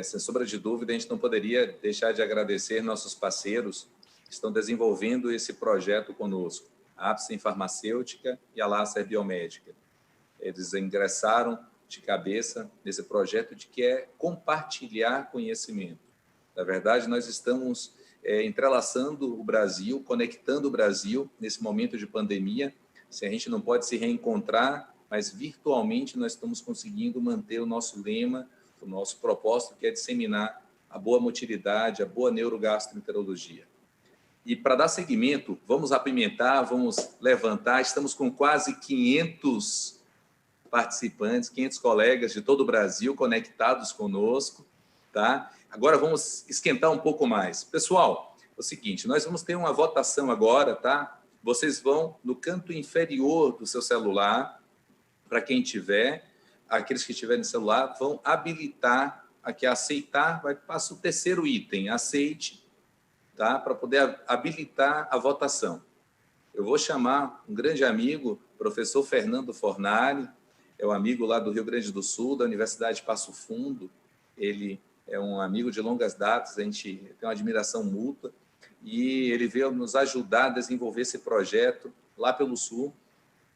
Sem sombra de dúvida, a gente não poderia deixar de agradecer nossos parceiros que estão desenvolvendo esse projeto conosco, a Apsen Farmacêutica e a Lácer Biomédica. Eles ingressaram de cabeça nesse projeto de que é compartilhar conhecimento. Na verdade, nós estamos entrelaçando o Brasil, conectando o Brasil nesse momento de pandemia. Se a gente não pode se reencontrar, mas virtualmente nós estamos conseguindo manter o nosso lema, o nosso propósito, que é disseminar a boa motilidade, a boa neurogastroenterologia. E para dar seguimento, vamos apimentar, vamos levantar, estamos com quase 500 participantes, 500 colegas de todo o Brasil conectados conosco, tá? Agora vamos esquentar um pouco mais. Pessoal, é o seguinte, nós vamos ter uma votação agora, tá? Vocês vão no canto inferior do seu celular, para quem tiver, aqueles que tiverem celular, vão habilitar, aqui aceitar, vai passar o terceiro item, aceite, tá? Para poder habilitar a votação. Eu vou chamar um grande amigo, professor Fernando Fornari, é um amigo lá do Rio Grande do Sul, da Universidade de Passo Fundo. Ele é um amigo de longas datas, a gente tem uma admiração mútua, e ele veio nos ajudar a desenvolver esse projeto lá pelo Sul.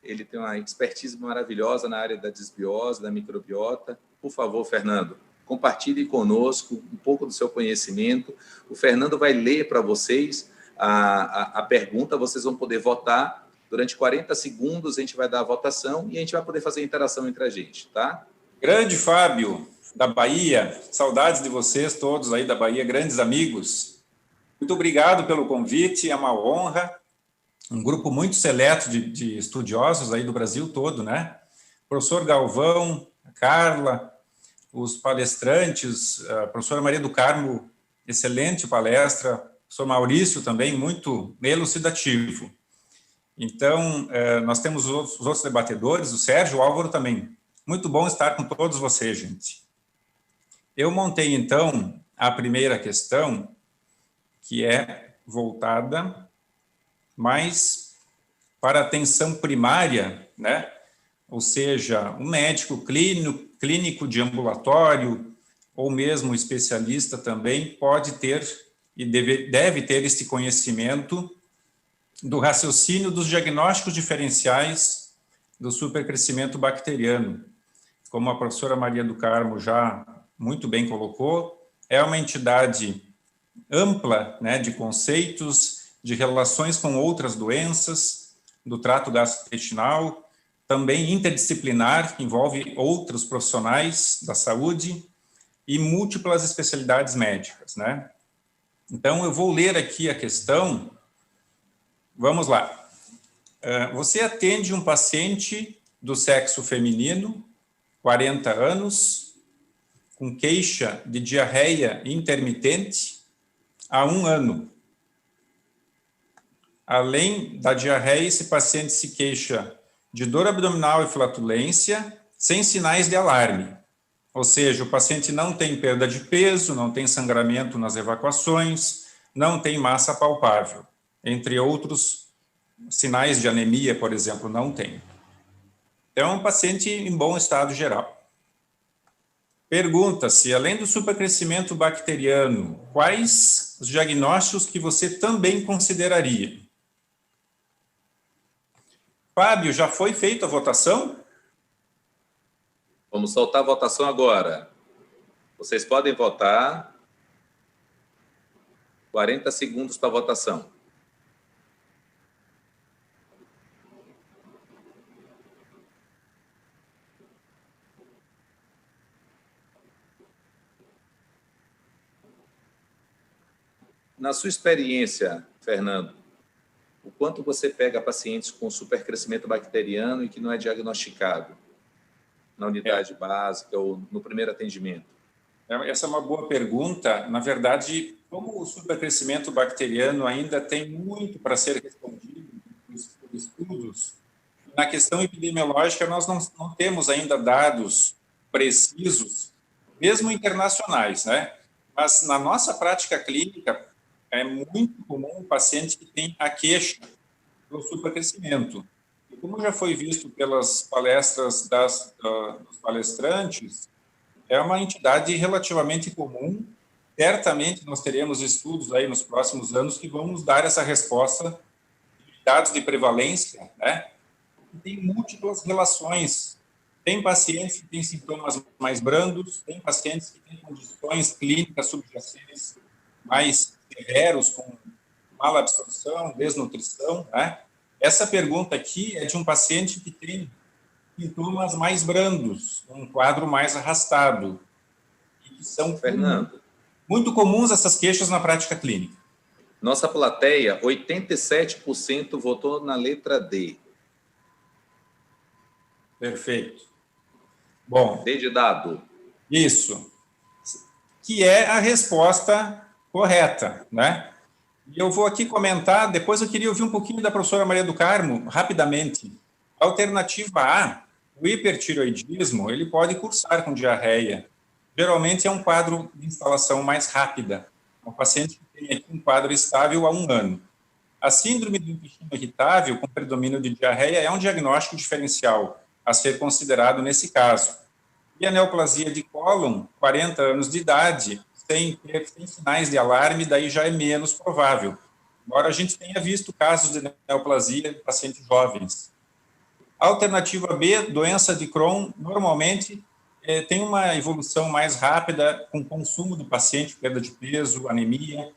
Ele tem uma expertise maravilhosa na área da desbiose, da microbiota. Por favor, Fernando, compartilhe conosco um pouco do seu conhecimento. O Fernando vai ler para vocês a pergunta, vocês vão poder votar. Durante 40 segundos a gente vai dar a votação e a gente vai poder fazer a interação entre a gente, tá? Grande Fábio, da Bahia, saudades de vocês todos aí da Bahia, grandes amigos. Muito obrigado pelo convite, é uma honra. Um grupo muito seleto de estudiosos aí do Brasil todo, né? Professor Galvão, a Carla, os palestrantes, a professora Maria do Carmo, excelente palestra, professor Maurício também, muito elucidativo. Então, nós temos os outros debatedores, o Sérgio, o Álvaro também. Muito bom estar com todos vocês, gente. Eu montei, então, a primeira questão, que é voltada mais para a atenção primária, né? Ou seja, um médico clínico de ambulatório, ou mesmo especialista também, pode ter e deve ter esse conhecimento do raciocínio dos diagnósticos diferenciais do supercrescimento bacteriano. Como a professora Maria do Carmo já muito bem colocou, é uma entidade ampla, né, de conceitos, de relações com outras doenças, do trato gastrointestinal, também interdisciplinar, que envolve outros profissionais da saúde e múltiplas especialidades médicas, né? Então, eu vou ler aqui a questão. Vamos lá. Você atende um paciente do sexo feminino, 40 anos, com queixa de diarreia intermitente há 1 ano. Além da diarreia, esse paciente se queixa de dor abdominal e flatulência, sem sinais de alarme. Ou seja, o paciente não tem perda de peso, não tem sangramento nas evacuações, não tem massa palpável, entre outros sinais de anemia, por exemplo, não tem. Então, é um paciente em bom estado geral. Pergunta-se, além do supercrescimento bacteriano, quais os diagnósticos que você também consideraria? Fábio, já foi feita a votação? Vamos soltar a votação agora. Vocês podem votar. 40 segundos para a votação. Na sua experiência, Fernando, o quanto você pega pacientes com supercrescimento bacteriano e que não é diagnosticado na unidade básica ou no primeiro atendimento? Essa é uma boa pergunta. Na verdade, como o supercrescimento bacteriano ainda tem muito para ser respondido por estudos, na questão epidemiológica nós não temos ainda dados precisos, mesmo internacionais, né? Mas na nossa prática clínica, é muito comum o paciente que tem a queixa do supercrescimento. E como já foi visto pelas palestras dos palestrantes, é uma entidade relativamente comum. Certamente nós teremos estudos aí nos próximos anos que vão nos dar essa resposta, dados de prevalência, né? Tem múltiplas relações. Tem pacientes que têm sintomas mais brandos, tem pacientes que têm condições clínicas subjacentes mais severos, com malabsorção, desnutrição, né? Essa pergunta aqui é de um paciente que tem sintomas mais brandos, um quadro mais arrastado, e que são Fernando, muito comuns essas queixas na prática clínica. nossa plateia, 87% votou na letra D. Perfeito. Bom, D de dado. isso, que é a resposta correta, né? E eu vou aqui comentar, depois eu queria ouvir um pouquinho da professora Maria do Carmo, rapidamente. Alternativa A, o hipertireoidismo, ele pode cursar com diarreia. Geralmente é um quadro de instalação mais rápida. Um paciente que tem aqui um quadro estável há 1 ano. A síndrome do intestino irritável com predomínio de diarreia é um diagnóstico diferencial a ser considerado nesse caso. E a neoplasia de cólon, 40 anos de idade, sem sinais de alarme, daí já é menos provável. Embora a gente tenha visto casos de neoplasia em pacientes jovens. A alternativa B, doença de Crohn, normalmente tem uma evolução mais rápida com consumo do paciente, perda de peso, anemia,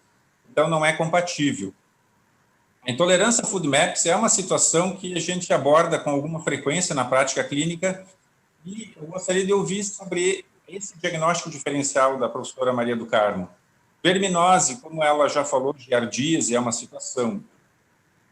então não é compatível. A intolerância a FODMAPs é uma situação que a gente aborda com alguma frequência na prática clínica e eu gostaria de ouvir sobre esse diagnóstico diferencial da professora Maria do Carmo. Verminose, como ela já falou, giardíase é uma situação.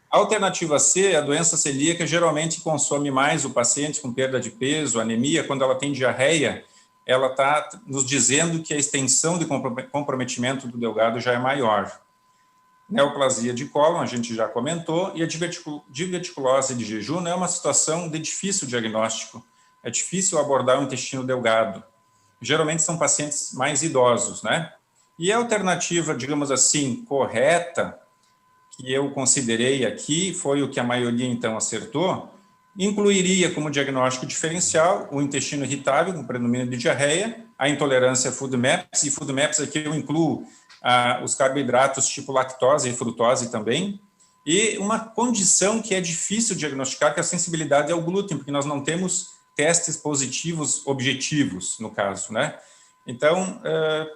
A alternativa C, a doença celíaca, geralmente consome mais o paciente com perda de peso, anemia, quando ela tem diarreia, ela está nos dizendo que a extensão de comprometimento do delgado já é maior. Neoplasia de cólon, a gente já comentou, e a diverticulose de jejum é uma situação de difícil diagnóstico. É difícil abordar o intestino delgado. Geralmente são pacientes mais idosos, né? E a alternativa, digamos assim, correta, que eu considerei aqui, foi o que a maioria então acertou, incluiria como diagnóstico diferencial o intestino irritável, com predomínio de diarreia, a intolerância a FODMAPs, e FODMAPs aqui eu incluo os carboidratos tipo lactose e frutose também, e uma condição que é difícil diagnosticar, que é a sensibilidade ao glúten, porque nós não temos testes positivos objetivos, no caso, né? Então,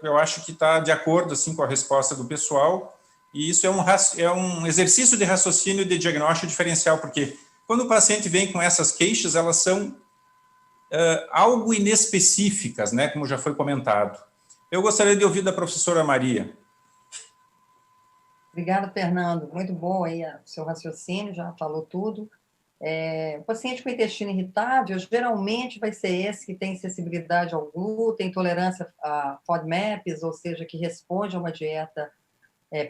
eu acho que está de acordo assim, com a resposta do pessoal, e isso é um exercício de raciocínio de diagnóstico diferencial, porque quando o paciente vem com essas queixas, elas são algo inespecíficas, né, como já foi comentado. Eu gostaria de ouvir da professora Maria. Obrigada, Fernando. Muito bom aí o seu raciocínio, já falou tudo. O paciente com intestino irritável, geralmente vai ser esse que tem sensibilidade ao glúten, intolerância a FODMAPs, ou seja, que responde a uma dieta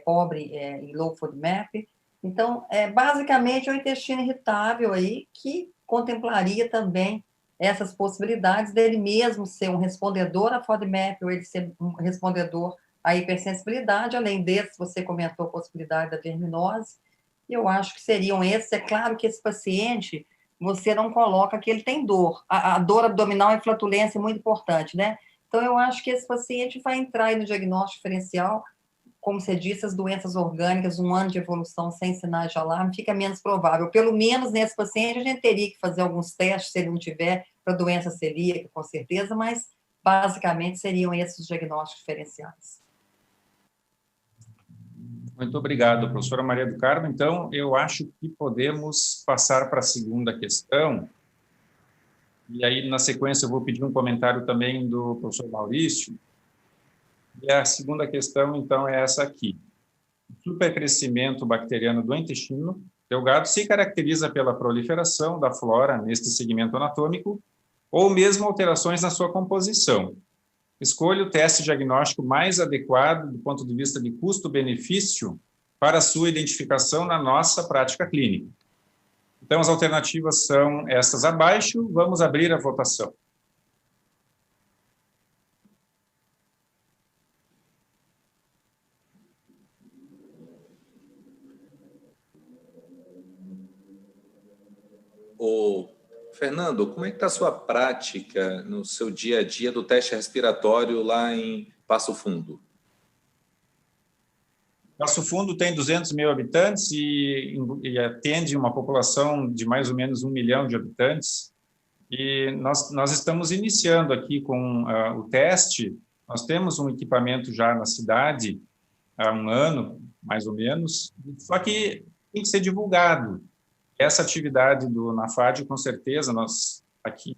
pobre em low FODMAP. Então, basicamente, é o intestino irritável aí que contemplaria também essas possibilidades dele mesmo ser um respondedor a FODMAP ou ele ser um respondedor à hipersensibilidade. Além desse, você comentou a possibilidade da verminose, e eu acho que seriam esses. É claro que esse paciente, você não coloca que ele tem dor. A dor abdominal e flatulência é muito importante, né? Então, eu acho que esse paciente vai entrar aí no diagnóstico diferencial. Como você disse, as doenças orgânicas, 1 ano de evolução sem sinais de alarme, fica menos provável. Pelo menos nesse paciente, a gente teria que fazer alguns testes, se ele não tiver, para doença celíaca, com certeza, mas basicamente seriam esses os diagnósticos diferenciais. Muito obrigado, professora Maria do Carmo. Então, eu acho que podemos passar para a segunda questão. E aí, na sequência, eu vou pedir um comentário também do professor Maurício. E a segunda questão, então, é essa aqui. O supercrescimento bacteriano do intestino delgado se caracteriza pela proliferação da flora neste segmento anatômico ou mesmo alterações na sua composição. Escolha o teste diagnóstico mais adequado do ponto de vista de custo-benefício para a sua identificação na nossa prática clínica. Então, as alternativas são estas abaixo. Vamos abrir a votação. O Fernando, como é que está a sua prática no seu dia a dia do teste respiratório lá em Passo Fundo? Passo Fundo tem 200 mil habitantes e atende uma população de mais ou menos 1 milhão de habitantes. E nós estamos iniciando aqui com o teste. Nós temos um equipamento já na cidade há 1 ano, mais ou menos, só que tem que ser divulgado. Essa atividade do NAFAD, com certeza, nós aqui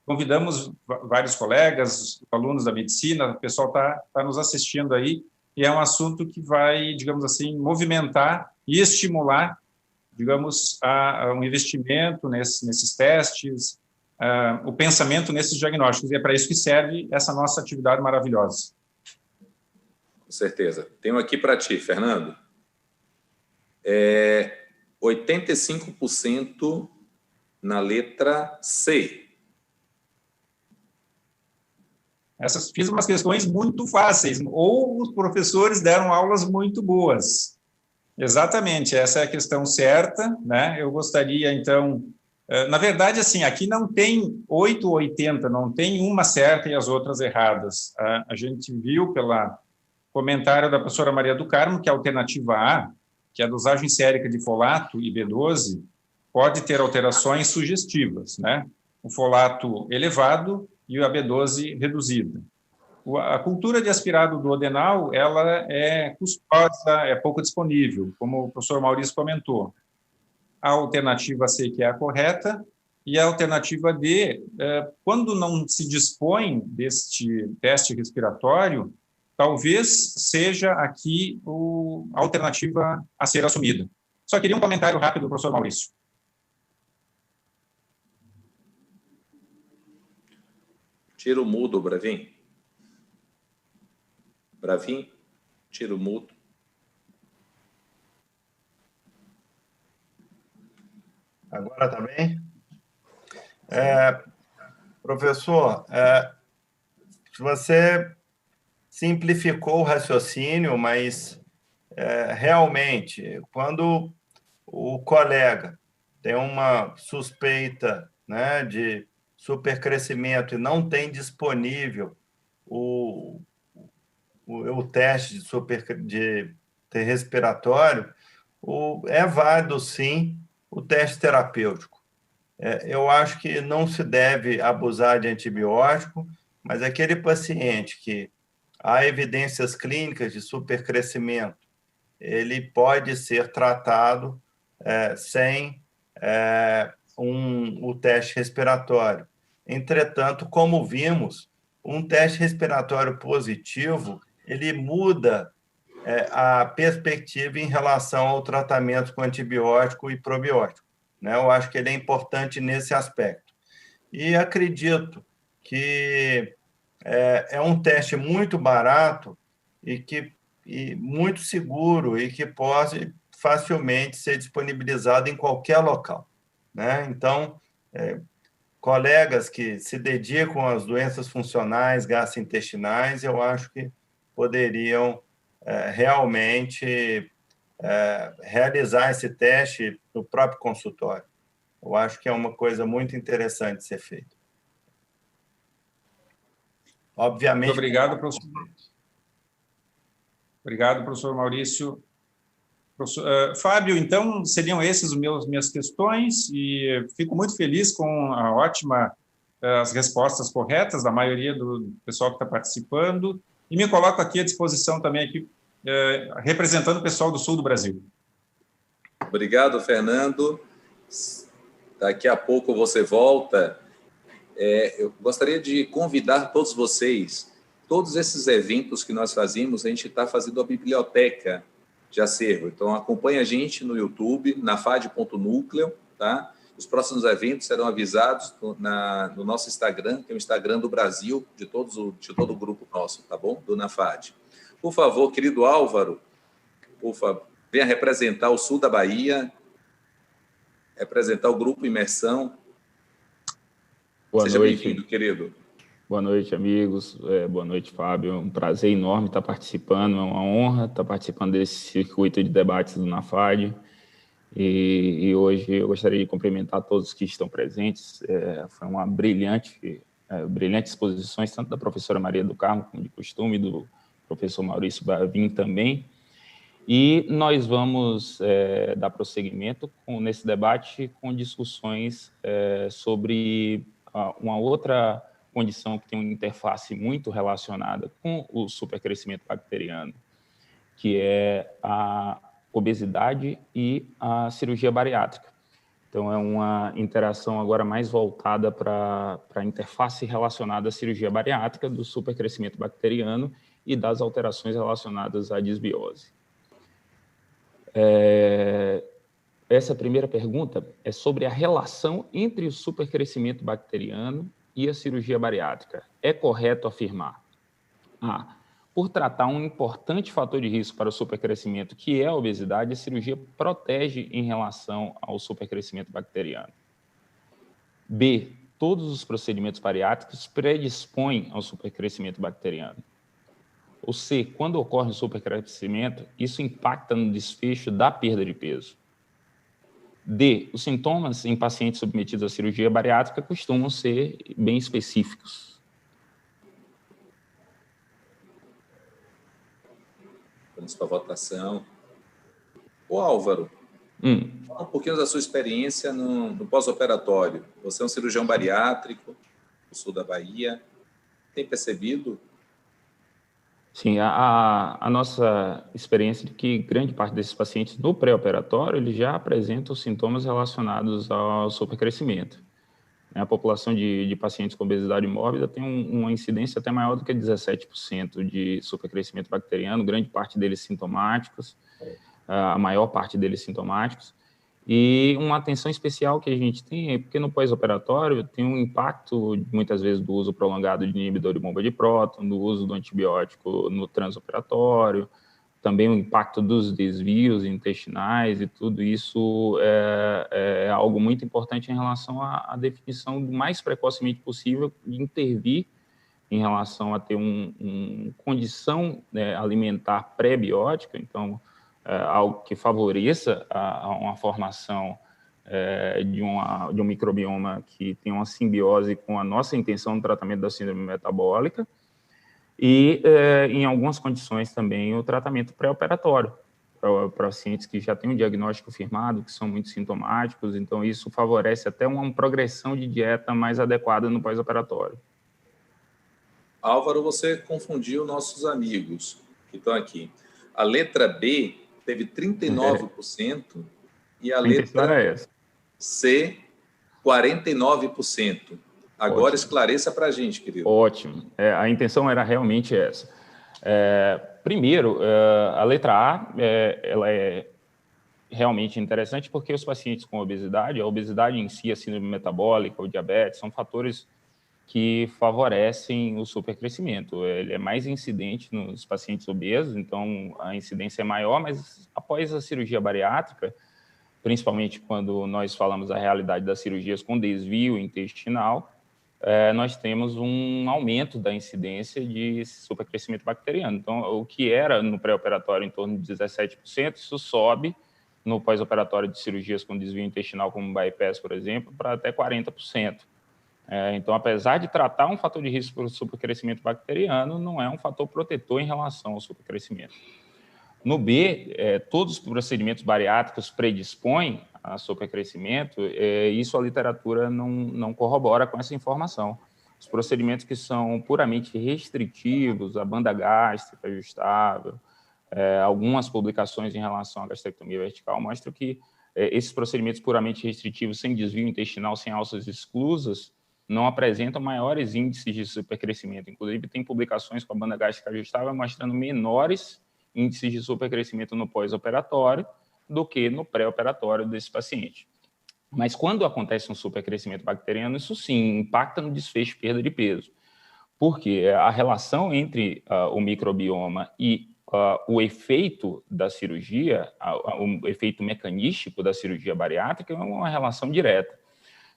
convidamos vários colegas, alunos da medicina, o pessoal está nos assistindo aí, e é um assunto que vai, digamos assim, movimentar e estimular, digamos, um investimento nesses testes, o pensamento nesses diagnósticos, e é para isso que serve essa nossa atividade maravilhosa. Com certeza. Tenho aqui para ti, Fernando. 85% na letra C. Fiz umas questões muito fáceis, ou os professores deram aulas muito boas. Exatamente, essa é a questão certa, né? Eu gostaria, então... Na verdade, assim, aqui não tem 8 ou 80, não tem uma certa e as outras erradas. A gente viu pelo comentário da professora Maria do Carmo que a alternativa A, que é a dosagem sérica de folato e B12, pode ter alterações sugestivas, né? O folato elevado e a B12 reduzida. A cultura de aspirado duodenal, ela é custosa, é pouco disponível, como o professor Maurício comentou. A alternativa C, que é a correta, e a alternativa D, quando não se dispõe deste teste respiratório, talvez seja aqui a alternativa a ser assumida. Só queria um comentário rápido do professor Maurício. Tira o mudo, Bravin. Bravin, tira o mudo. Agora está bem? Professor, você simplificou o raciocínio, mas realmente, quando o colega tem uma suspeita, né, de supercrescimento e não tem disponível o teste de respiratório, é válido, sim, o teste terapêutico. Eu acho que não se deve abusar de antibiótico, mas aquele paciente que há evidências clínicas de supercrescimento, ele pode ser tratado sem o teste respiratório. Entretanto, como vimos, um teste respiratório positivo, ele muda a perspectiva em relação ao tratamento com antibiótico e probiótico, né? Eu acho que ele é importante nesse aspecto. E acredito que é um teste muito barato e muito seguro e que pode facilmente ser disponibilizado em qualquer local, né? Então, colegas que se dedicam às doenças funcionais gastrointestinais, eu acho que poderiam realmente realizar esse teste no próprio consultório. Eu acho que é uma coisa muito interessante de ser feita. Obviamente... Muito obrigado, professor. Obrigado, professor Maurício. Fábio, então, seriam essas minhas questões e fico muito feliz com as respostas corretas da maioria do pessoal que está participando e me coloco aqui à disposição também, aqui, representando o pessoal do sul do Brasil. Obrigado, Fernando. Daqui a pouco você volta. Eu gostaria de convidar todos vocês, todos esses eventos que nós fazemos, a gente está fazendo a biblioteca de acervo. Então, acompanhe a gente no YouTube, nafad.núcleo, tá? Os próximos eventos serão avisados no nosso Instagram, que é o Instagram do Brasil, de todo o grupo nosso, tá bom? Do NAFAD. Por favor, querido Álvaro, por favor, venha representar o sul da Bahia, representar o grupo Imersão. Seja bem-vindo, querido. Boa noite, amigos. Boa noite, Fábio. É um prazer enorme estar participando, é uma honra estar participando desse circuito de debates do NAFAD. E hoje eu gostaria de cumprimentar todos que estão presentes. Foi uma brilhante exposições, tanto da professora Maria do Carmo, como de costume, do professor Maurício Bavin também. E nós vamos dar prosseguimento nesse debate com discussões sobre uma outra condição que tem uma interface muito relacionada com o supercrescimento bacteriano, que é a obesidade e a cirurgia bariátrica. Então, é uma interação agora mais voltada para a interface relacionada à cirurgia bariátrica, do supercrescimento bacteriano e das alterações relacionadas à disbiose. Essa primeira pergunta é sobre a relação entre o supercrescimento bacteriano e a cirurgia bariátrica. É correto afirmar: A, por tratar um importante fator de risco para o supercrescimento, que é a obesidade, a cirurgia protege em relação ao supercrescimento bacteriano. B, todos os procedimentos bariátricos predispõem ao supercrescimento bacteriano. Ou C, quando ocorre o supercrescimento, isso impacta no desfecho da perda de peso. D, os sintomas em pacientes submetidos à cirurgia bariátrica costumam ser bem específicos. Vamos para a votação. Ô Álvaro, fala um pouquinho da sua experiência no pós-operatório. Você é um cirurgião bariátrico do sul da Bahia. Tem percebido? Sim, a nossa experiência de que grande parte desses pacientes no pré-operatório eles já apresentam sintomas relacionados ao supercrescimento. A população de pacientes com obesidade mórbida tem uma incidência até maior do que 17% de supercrescimento bacteriano, grande parte deles sintomáticos, a maior parte deles sintomáticos. E uma atenção especial que a gente tem é porque no pós-operatório tem um impacto, muitas vezes, do uso prolongado de inibidor de bomba de próton, do uso do antibiótico no transoperatório, também o impacto dos desvios intestinais, e tudo isso é algo muito importante em relação à definição do mais precocemente possível de intervir em relação a ter uma condição alimentar pré-biótica, então, algo que favoreça uma formação de um microbioma que tem uma simbiose com a nossa intenção no tratamento da síndrome metabólica, e, em algumas condições também, o tratamento pré-operatório, para pacientes que já têm um diagnóstico firmado, que são muito sintomáticos, então isso favorece até uma progressão de dieta mais adequada no pós-operatório. Álvaro, você confundiu nossos amigos que estão aqui. A letra B teve 39% e a letra C, 49%. Agora, ótimo. Esclareça para a gente, querido. Ótimo. A intenção era realmente essa. Primeiro, a letra A ela é realmente interessante porque os pacientes com obesidade, a obesidade em si, a síndrome metabólica, o diabetes, são fatores que favorecem o supercrescimento. Ele é mais incidente nos pacientes obesos, então a incidência é maior, mas após a cirurgia bariátrica, principalmente quando nós falamos da realidade das cirurgias com desvio intestinal, nós temos um aumento da incidência de supercrescimento bacteriano. Então, o que era no pré-operatório em torno de 17%, isso sobe no pós-operatório de cirurgias com desvio intestinal, como bypass, por exemplo, para até 40%. Então, apesar de tratar um fator de risco para o supercrescimento bacteriano, não é um fator protetor em relação ao supercrescimento. No B, todos os procedimentos bariátricos predispõem a supercrescimento, isso a literatura não corrobora com essa informação. Os procedimentos que são puramente restritivos, a banda gástrica ajustável, algumas publicações em relação à gastrectomia vertical mostram que esses procedimentos puramente restritivos, sem desvio intestinal, sem alças exclusas, não apresentam maiores índices de supercrescimento. Inclusive, tem publicações com a banda gástrica ajustável mostrando menores índices de supercrescimento no pós-operatório do que no pré-operatório desse paciente. Mas quando acontece um supercrescimento bacteriano, isso sim impacta no desfecho de perda de peso, porque a relação entre o microbioma e o efeito da cirurgia, o efeito mecanístico da cirurgia bariátrica é uma relação direta.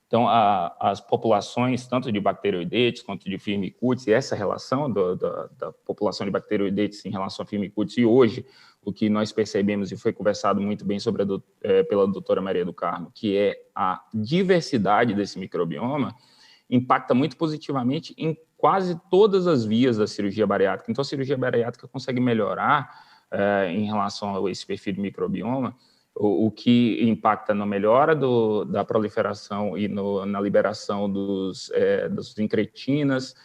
Então, as populações, tanto de bacteroidetes quanto de firmicutes, e essa relação da população de bacteroidetes em relação a firmicutes, e hoje, o que nós percebemos, e foi conversado muito bem sobre pela doutora Maria do Carmo, que é a diversidade desse microbioma, impacta muito positivamente em quase todas as vias da cirurgia bariátrica. Então, a cirurgia bariátrica consegue melhorar em relação a esse perfil de microbioma, o que impacta na melhora da proliferação e na liberação dos incretinas,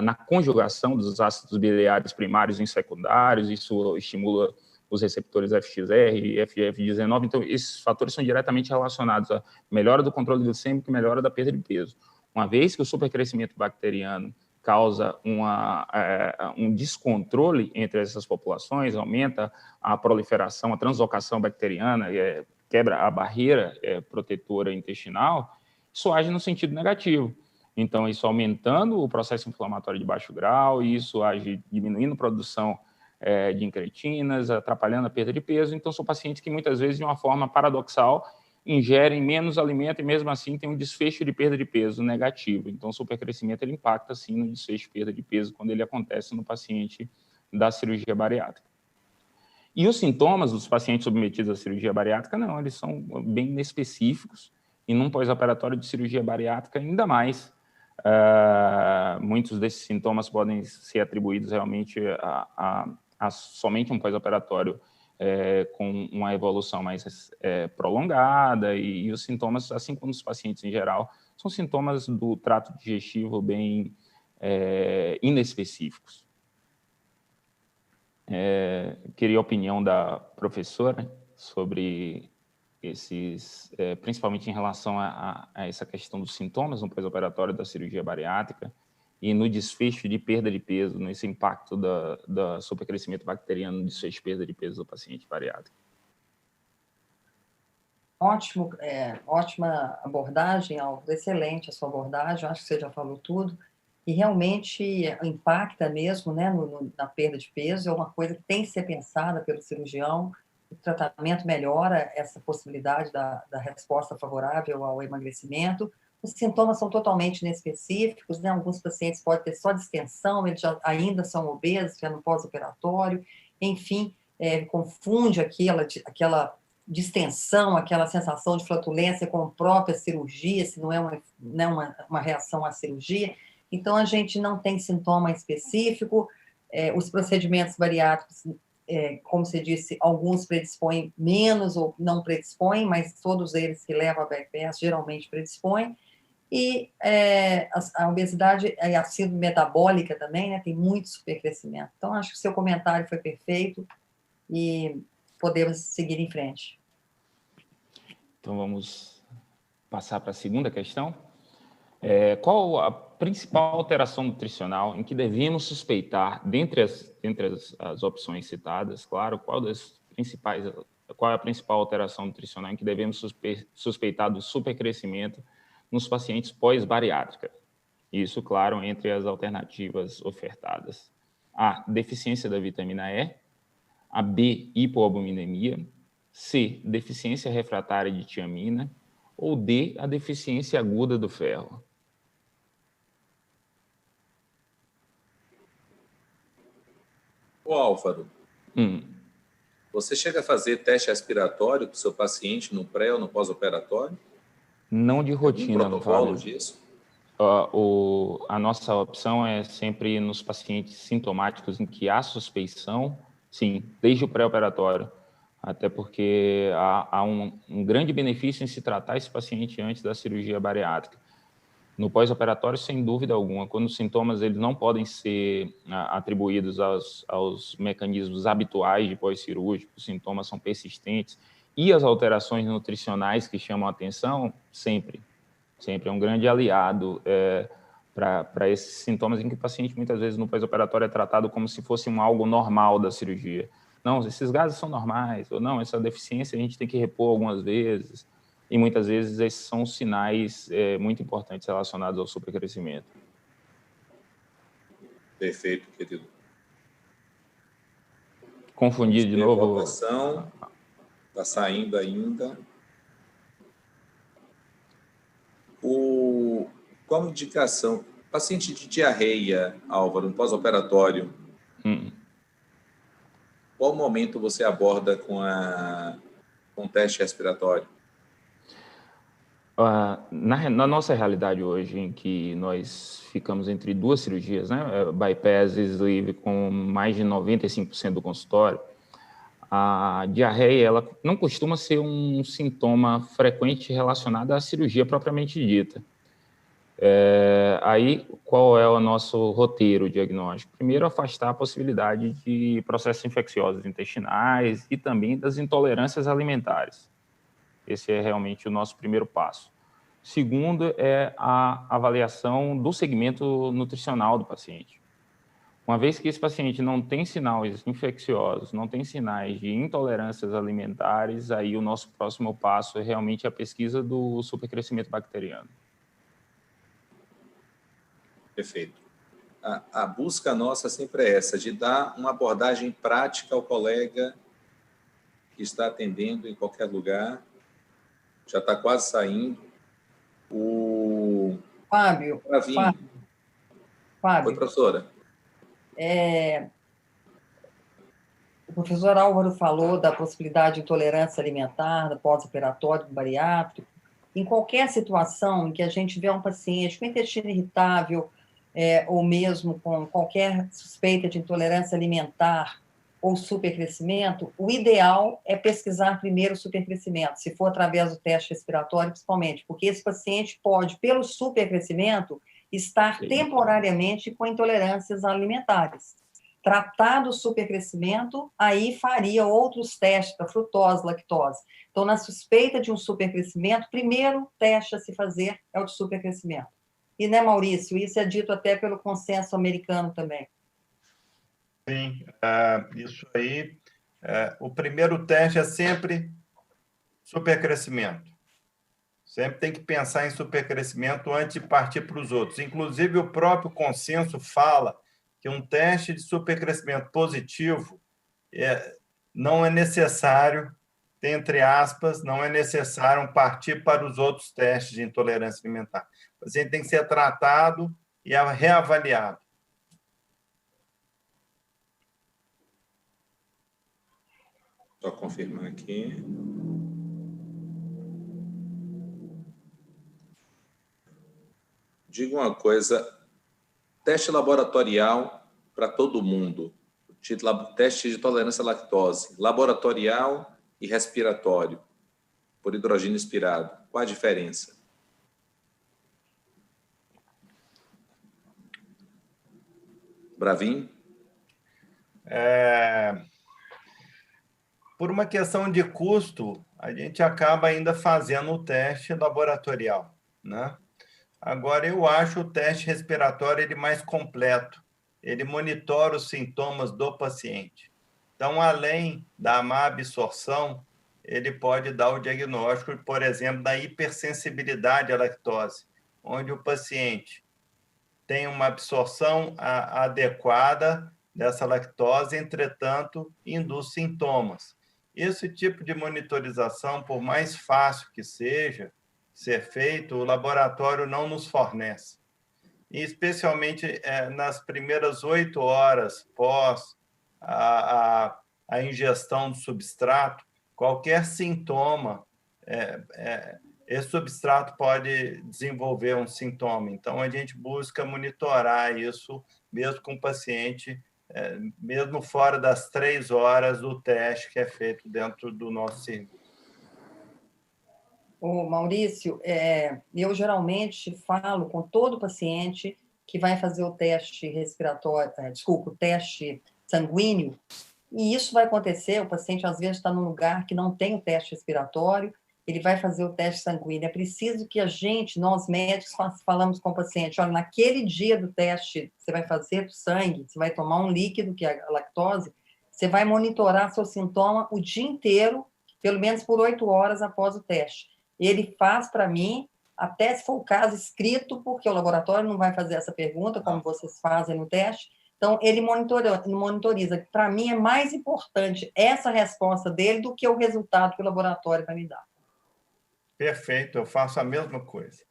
na conjugação dos ácidos biliares primários e secundários, isso estimula os receptores FXR e FGF19, então esses fatores são diretamente relacionados à melhora do controle glicêmico e melhora da perda de peso. Uma vez que o supercrescimento bacteriano causa um descontrole entre essas populações, aumenta a proliferação, a translocação bacteriana, quebra a barreira protetora intestinal, isso age no sentido negativo. Então, isso aumentando o processo inflamatório de baixo grau, isso age diminuindo a produção de incretinas, atrapalhando a perda de peso. Então, são pacientes que muitas vezes, de uma forma paradoxal, ingerem menos alimento e mesmo assim tem um desfecho de perda de peso negativo. Então, o supercrescimento ele impacta sim no desfecho de perda de peso quando ele acontece no paciente da cirurgia bariátrica. E os sintomas dos pacientes submetidos à cirurgia bariátrica, não, eles são bem inespecíficos e num pós-operatório de cirurgia bariátrica ainda mais. Muitos desses sintomas podem ser atribuídos realmente a somente um pós-operatório com uma evolução mais prolongada e os sintomas, assim como os pacientes em geral, são sintomas do trato digestivo bem inespecíficos. Queria a opinião da professora sobre esses, principalmente em relação a essa questão dos sintomas no pós-operatório da cirurgia bariátrica e no desfecho de perda de peso, nesse impacto da supercrescimento bacteriano no desfecho de perda de peso do paciente bariátrico. Ótimo, ótima abordagem, excelente a sua abordagem, eu acho que você já falou tudo, e realmente impacta mesmo, né, na perda de peso, é uma coisa que tem que ser pensada pelo cirurgião, o tratamento melhora essa possibilidade da resposta favorável ao emagrecimento. Os sintomas são totalmente inespecíficos, né? Alguns pacientes podem ter só distensão, eles ainda são obesos, já no pós-operatório, enfim, confunde aquela distensão, aquela sensação de flatulência com a própria cirurgia, se não é uma reação à cirurgia. Então, a gente não tem sintoma específico, os procedimentos bariátricos, como você disse, alguns predispõem menos ou não predispõem, mas todos eles que levam a bypass geralmente predispõem. E a obesidade e a síndrome metabólica também, né, tem muito supercrescimento. Então, acho que o seu comentário foi perfeito e podemos seguir em frente. Então, vamos passar para a segunda questão. Qual a principal alteração nutricional em que devemos suspeitar, dentre as opções citadas, claro, qual é a principal alteração nutricional em que devemos suspeitar do supercrescimento nos pacientes pós-bariátrica? Isso, claro, entre as alternativas ofertadas. A, deficiência da vitamina E. A, B, hipoalbuminemia. C, deficiência refratária de tiamina. Ou D, a deficiência aguda do ferro. Ô, Álvaro, você chega a fazer teste respiratório para o seu paciente no pré ou no pós-operatório? Não de rotina, no protocolo disso? A nossa opção é sempre nos pacientes sintomáticos em que há suspeição, sim, desde o pré-operatório, até porque há um grande benefício em se tratar esse paciente antes da cirurgia bariátrica. No pós-operatório, sem dúvida alguma, quando os sintomas eles não podem ser atribuídos aos mecanismos habituais de pós-cirúrgico, os sintomas são persistentes, e as alterações nutricionais que chamam a atenção, sempre é um grande aliado para esses sintomas em que o paciente, muitas vezes, no pós-operatório é tratado como se fosse algo normal da cirurgia. Não, esses gases são normais, ou não, essa deficiência a gente tem que repor algumas vezes, e muitas vezes esses são sinais muito importantes relacionados ao supercrescimento. Perfeito, querido. Confundi de novo. Está saindo ainda. Como indicação, paciente de diarreia, Álvaro, no pós-operatório, qual momento você aborda com o teste respiratório? Na nossa realidade hoje, em que nós ficamos entre duas cirurgias, né, bypass e sleeve, com mais de 95% do consultório, a diarreia ela não costuma ser um sintoma frequente relacionado à cirurgia propriamente dita. Aí, qual é o nosso roteiro diagnóstico? Primeiro, afastar a possibilidade de processos infecciosos intestinais e também das intolerâncias alimentares. Esse é realmente o nosso primeiro passo. Segundo é a avaliação do segmento nutricional do paciente. Uma vez que esse paciente não tem sinais infecciosos, não tem sinais de intolerâncias alimentares, aí o nosso próximo passo é realmente a pesquisa do supercrescimento bacteriano. Perfeito. A busca nossa sempre é essa, de dar uma abordagem prática ao colega que está atendendo em qualquer lugar. Já está quase saindo. Fábio. Oi, professora. O professor Álvaro falou da possibilidade de intolerância alimentar, do pós-operatório, do bariátrico. Em qualquer situação em que a gente vê um paciente com intestino irritável, ou mesmo com qualquer suspeita de intolerância alimentar ou supercrescimento, o ideal é pesquisar primeiro o supercrescimento, se for através do teste respiratório, principalmente, porque esse paciente pode, pelo supercrescimento, estar temporariamente com intolerâncias alimentares. Tratado o supercrescimento, aí faria outros testes para frutose, lactose. Então, na suspeita de um supercrescimento, primeiro teste a se fazer é o de supercrescimento. E, né, Maurício, isso é dito até pelo consenso americano também. Sim, isso aí. O primeiro teste é sempre supercrescimento. Sempre tem que pensar em supercrescimento antes de partir para os outros. Inclusive, o próprio consenso fala que um teste de supercrescimento positivo não é necessário, entre aspas, não é necessário partir para os outros testes de intolerância alimentar. O paciente tem que ser tratado e reavaliado. Só confirmar aqui. Diga uma coisa, teste laboratorial para todo mundo, teste de tolerância à lactose, laboratorial e respiratório, por hidrogênio expirado, qual a diferença? Bravin? Por uma questão de custo, a gente acaba ainda fazendo o teste laboratorial, né? Agora, eu acho o teste respiratório ele mais completo. Ele monitora os sintomas do paciente. Então, além da má absorção, ele pode dar o diagnóstico, por exemplo, da hipersensibilidade à lactose, onde o paciente tem uma absorção adequada dessa lactose, entretanto, induz sintomas. Esse tipo de monitorização, por mais fácil que seja ser feito, o laboratório não nos fornece. E especialmente nas primeiras 8 horas pós a ingestão do substrato, qualquer sintoma, esse substrato pode desenvolver um sintoma. Então, a gente busca monitorar isso, mesmo com o paciente, mesmo fora das 3 horas do teste que é feito dentro do nosso serviço. Ô, Maurício, eu geralmente falo com todo paciente que vai fazer o teste respiratório, o teste sanguíneo, e isso vai acontecer, o paciente às vezes está num lugar que não tem o teste respiratório, ele vai fazer o teste sanguíneo. É preciso que nós médicos, falamos com o paciente, olha, naquele dia do teste, você vai fazer do sangue, você vai tomar um líquido, que é a lactose, você vai monitorar seu sintoma o dia inteiro, pelo menos por 8 horas após o teste. Ele faz para mim, até se for o caso, escrito, porque o laboratório não vai fazer essa pergunta, como vocês fazem no teste. Então, ele monitoriza. Para mim, é mais importante essa resposta dele do que o resultado que o laboratório vai me dar. Perfeito, eu faço a mesma coisa.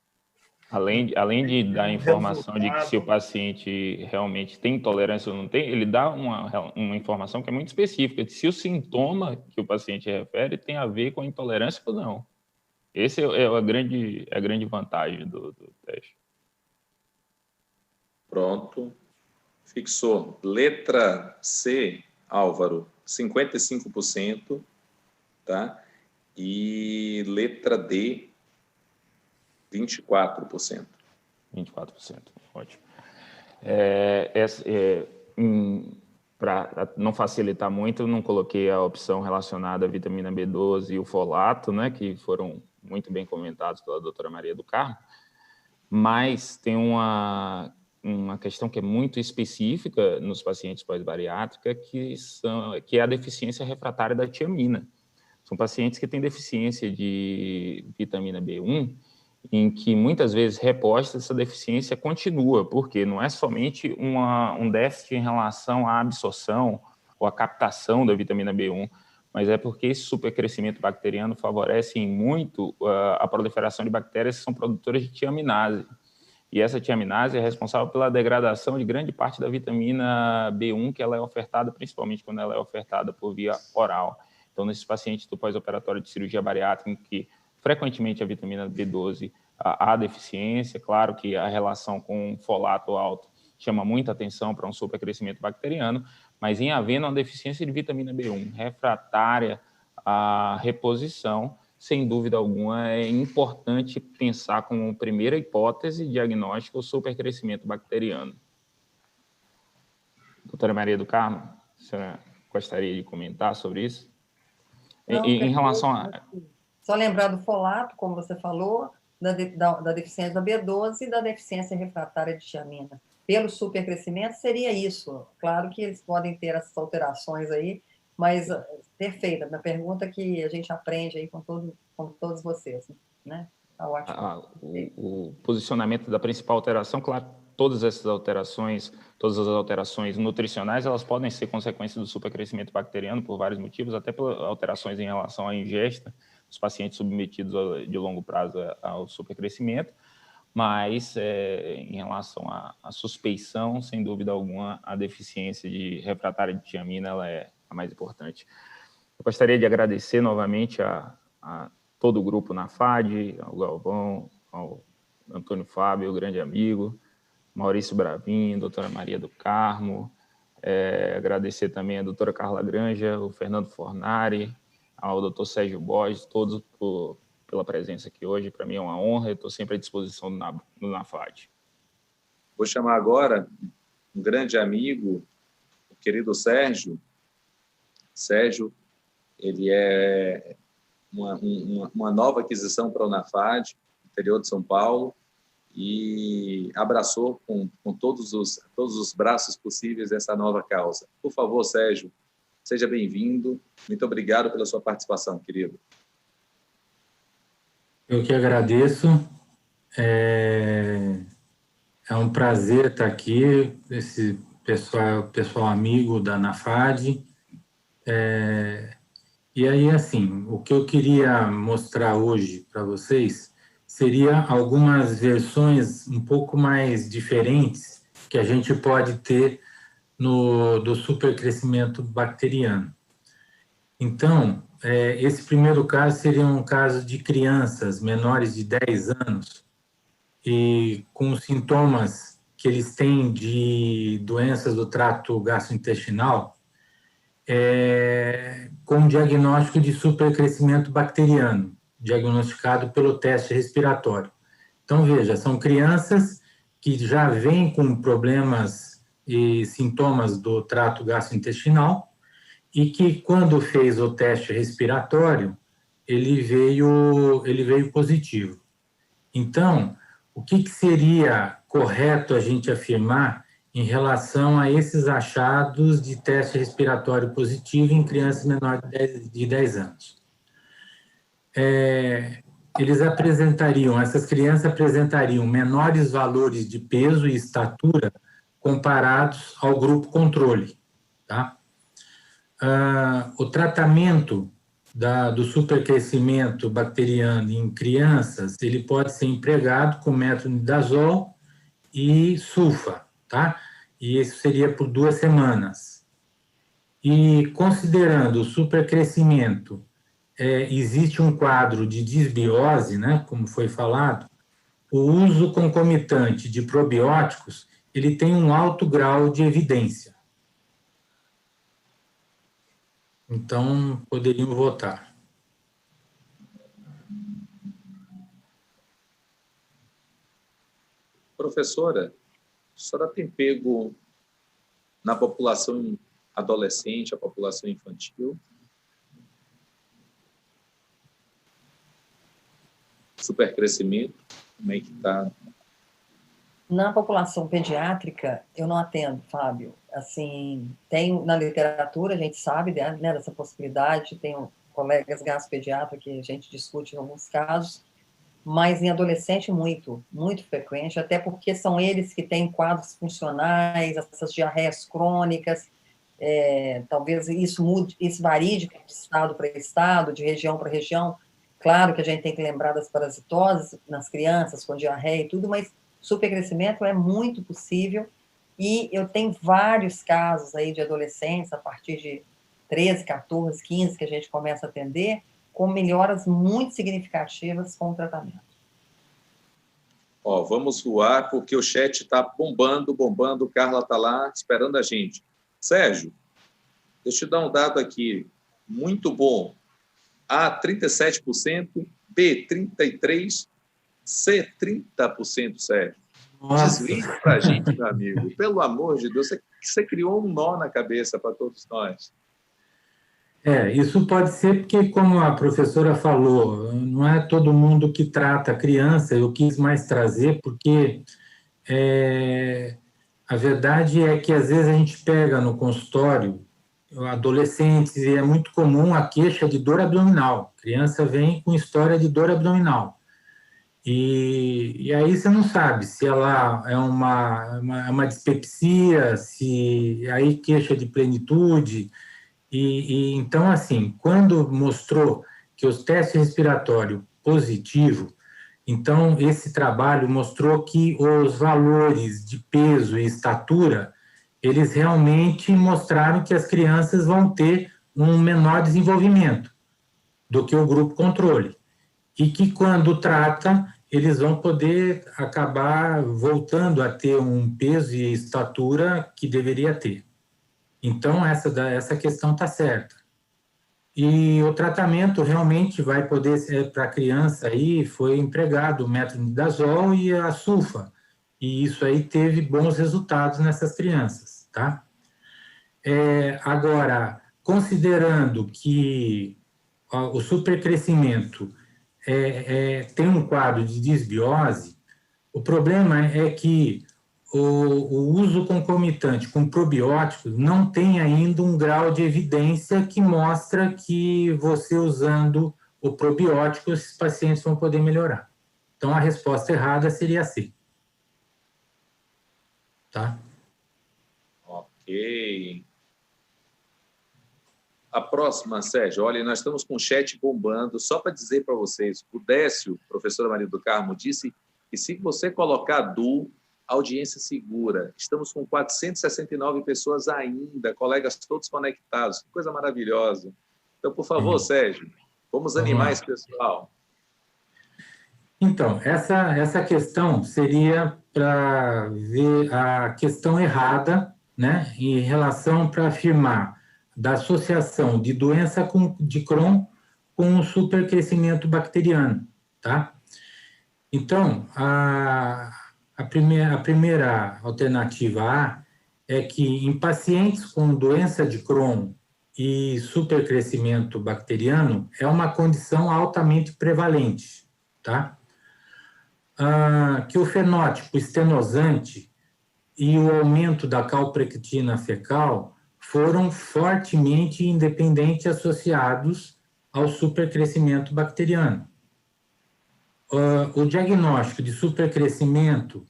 Além de dar a informação de que se o resultado. paciente realmente tem intolerância ou não tem, ele dá uma informação que é muito específica, de se o sintoma que o paciente refere tem a ver com a intolerância ou não. Essa é a grande vantagem do teste. Pronto. Fixou. Letra C, Álvaro, 55%, tá? E letra D, 24%. 24%, ótimo. Para não facilitar muito, eu não coloquei a opção relacionada à vitamina B12 e o folato, né, que foram muito bem comentados pela doutora Maria do Carmo, mas tem uma questão que é muito específica nos pacientes pós-bariátrica, que é a deficiência refratária da tiamina. São pacientes que têm deficiência de vitamina B1, em que muitas vezes reposta essa deficiência continua, porque não é somente um déficit em relação à absorção ou à captação da vitamina B1, mas é porque esse supercrescimento bacteriano favorece muito a proliferação de bactérias que são produtoras de tiaminase. E essa tiaminase é responsável pela degradação de grande parte da vitamina B1, que ela é ofertada, principalmente quando ela é ofertada por via oral. Então, nesses pacientes do pós-operatório de cirurgia bariátrica, em que frequentemente a vitamina B12 há deficiência, claro que a relação com folato alto chama muita atenção para um supercrescimento bacteriano, mas em havendo uma deficiência de vitamina B1 refratária à reposição, sem dúvida alguma, é importante pensar como primeira hipótese diagnóstica o supercrescimento bacteriano. Doutora Maria do Carmo, a senhora gostaria de comentar sobre isso? Não, em relação a... Só lembrar do folato, como você falou, da deficiência da B12 e da deficiência refratária de tiamina. Pelo supercrescimento, seria isso. Claro que eles podem ter essas alterações aí, mas perfeita, na pergunta que a gente aprende aí com todos vocês, né? Tá ótimo. O posicionamento da principal alteração, claro, todas as alterações nutricionais, elas podem ser consequência do supercrescimento bacteriano por vários motivos, até por alterações em relação à ingesta, os pacientes submetidos de longo prazo ao supercrescimento, mas em relação à suspeição, sem dúvida alguma, a deficiência de refratária de tiamina ela é a mais importante. Eu gostaria de agradecer novamente a todo o grupo na FAD, ao Galvão, ao Antônio Fábio, grande amigo, Maurício Bravin, doutora Maria do Carmo, agradecer também a doutora Carla Granja, o Fernando Fornari, ao doutor Sérgio Borges, todos pela presença aqui hoje. Para mim é uma honra, eu estou sempre à disposição do NAFAD. Vou chamar agora um grande amigo, o querido Sérgio. Sérgio, ele é uma nova aquisição para o NAFAD, interior de São Paulo, e abraçou com todos os braços possíveis essa nova causa. Por favor, Sérgio, seja bem-vindo. Muito obrigado pela sua participação, querido. Eu que agradeço. É um prazer estar aqui, esse pessoal amigo da NAFAD. E aí, assim, o que eu queria mostrar hoje para vocês seria algumas versões um pouco mais diferentes que a gente pode ter do supercrescimento bacteriano. Então, esse primeiro caso seria um caso de crianças menores de 10 anos e com sintomas que eles têm de doenças do trato gastrointestinal, com diagnóstico de supercrescimento bacteriano, diagnosticado pelo teste respiratório. Então, veja, são crianças que já vêm com problemas e sintomas do trato gastrointestinal e que, quando fez o teste respiratório, ele veio positivo. Então, o que seria correto a gente afirmar em relação a esses achados de teste respiratório positivo em crianças menores de 10 anos? Essas crianças apresentariam menores valores de peso e estatura comparados ao grupo controle, tá? O tratamento do supercrescimento bacteriano em crianças, ele pode ser empregado com metronidazol e sulfa, tá? E isso seria por 2 semanas. E considerando o supercrescimento, existe um quadro de disbiose, né, como foi falado, o uso concomitante de probióticos, ele tem um alto grau de evidência. Então, poderiam votar. Professora, a senhora tem pego na população adolescente, a população infantil? Supercrescimento, como é que está? Na população pediátrica, eu não atendo, Fábio. Assim, tem na literatura, a gente sabe, né, dessa possibilidade, tem colegas gastropediatras que a gente discute em alguns casos, mas em adolescente muito, muito frequente, até porque são eles que têm quadros funcionais, essas diarreias crônicas, talvez isso mude, isso varie de estado para estado, de região para região. Claro que a gente tem que lembrar das parasitoses nas crianças, com diarreia e tudo, mas supercrescimento é muito possível, e eu tenho vários casos aí de adolescentes, a partir de 13, 14, 15, que a gente começa a atender, com melhoras muito significativas com o tratamento. Ó, vamos voar, porque o chat está bombando, bombando, Carla está lá esperando a gente. Sérgio, deixa eu te dar um dado aqui, muito bom. A, 37%, B, 33%, C, 30%, Sérgio. Desligue para a gente, meu amigo. Pelo amor de Deus, você criou um nó na cabeça para todos nós. Isso pode ser porque, como a professora falou, não é todo mundo que trata criança. Eu quis mais trazer porque a verdade é que, às vezes, a gente pega no consultório adolescentes e é muito comum a queixa de dor abdominal. A criança vem com história de dor abdominal. E aí você não sabe se ela é uma dispepsia, se aí queixa de plenitude. Então, assim, quando mostrou que os testes respiratórios positivos, então esse trabalho mostrou que os valores de peso e estatura, eles realmente mostraram que as crianças vão ter um menor desenvolvimento do que o grupo controle. E que, quando trata, eles vão poder acabar voltando a ter um peso e estatura que deveria ter. Então, essa questão está certa. E o tratamento realmente vai poder ser para a criança, aí foi empregado o metronidazol e a sulfa, e isso aí teve bons resultados nessas crianças, tá? Agora, considerando que o supercrescimento tem um quadro de disbiose, o problema é que o uso concomitante com probióticos não tem ainda um grau de evidência que mostra que você usando o probiótico, esses pacientes vão poder melhorar. Então, a resposta errada seria C. Tá? Ok. A próxima, Sérgio, olha, nós estamos com o chat bombando, só para dizer para vocês, o Décio, professora Maria do Carmo, disse que se você colocar DU, audiência segura. Estamos com 469 pessoas ainda, colegas todos conectados, que coisa maravilhosa. Então, por favor, Sérgio, vamos animar esse pessoal. Então, essa questão seria para ver a questão errada, né, em relação para afirmar da associação de doença de Crohn com o supercrescimento bacteriano, tá? Então, a primeira alternativa A é que em pacientes com doença de Crohn e supercrescimento bacteriano é uma condição altamente prevalente, tá? Que o fenótipo estenosante e o aumento da calprotectina fecal foram fortemente independentes associados ao supercrescimento bacteriano. O diagnóstico de supercrescimento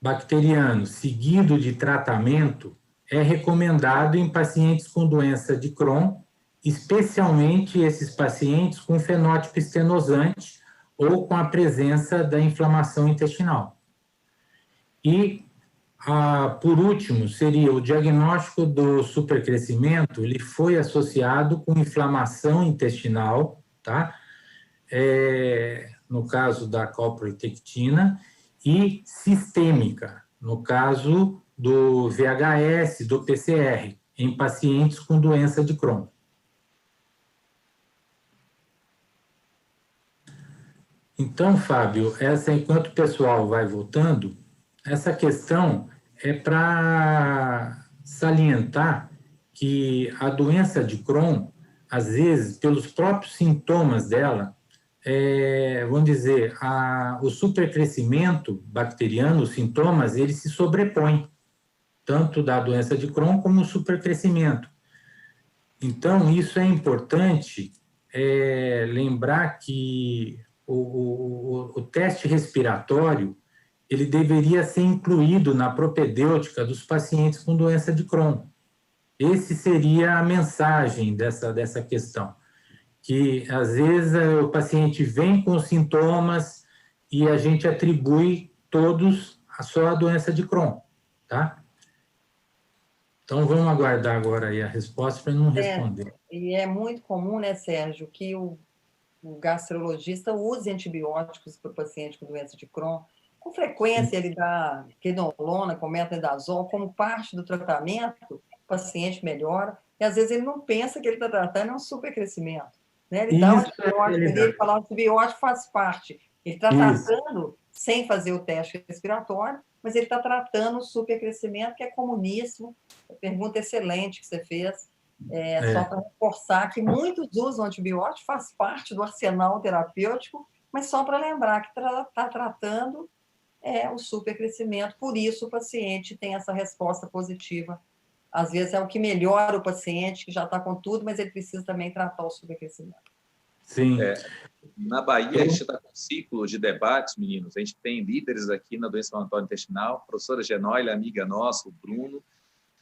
bacteriano seguido de tratamento é recomendado em pacientes com doença de Crohn especialmente esses pacientes com fenótipo estenosante ou com a presença da inflamação intestinal. E, por último, seria o diagnóstico do supercrescimento, ele foi associado com inflamação intestinal, tá? No caso da calprotectina, e sistêmica, no caso do VHS, do PCR, em pacientes com doença de Crohn. Então, Fábio, enquanto o pessoal vai voltando, essa questão é para salientar que a doença de Crohn, às vezes, pelos próprios sintomas dela, vamos dizer, o supercrescimento bacteriano, os sintomas, eles se sobrepõem, tanto da doença de Crohn como o supercrescimento. Então, isso é importante lembrar que o teste respiratório, ele deveria ser incluído na propedêutica dos pacientes com doença de Crohn. Esse seria a mensagem dessa questão, que às vezes o paciente vem com sintomas e a gente atribui todos só a doença de Crohn, tá? Então, vamos aguardar agora aí a resposta para não responder. E é muito comum, né, Sérgio, que o gastrologista use antibióticos para o paciente com doença de Crohn. Com frequência, ele dá quinolona, com metronidazol, como parte do tratamento, o paciente melhora, e às vezes ele não pensa que ele está tratando um supercrescimento. Né? Ele dá um antibiótico, ele fala que o antibiótico faz parte. Ele está tratando sem fazer o teste respiratório, mas ele está tratando o supercrescimento, que é comuníssimo. Pergunta excelente que você fez. Só para reforçar que muitos usam antibiótico, faz parte do arsenal terapêutico, mas só para lembrar que está tratando o supercrescimento, por isso o paciente tem essa resposta positiva. Às vezes é o que melhora o paciente, que já está com tudo, mas ele precisa também tratar o supercrescimento. Sim. Na Bahia, a gente está com um ciclo de debates, meninos. A gente tem líderes aqui na doença inflamatória intestinal, a professora Genóila, amiga nossa, o Bruno.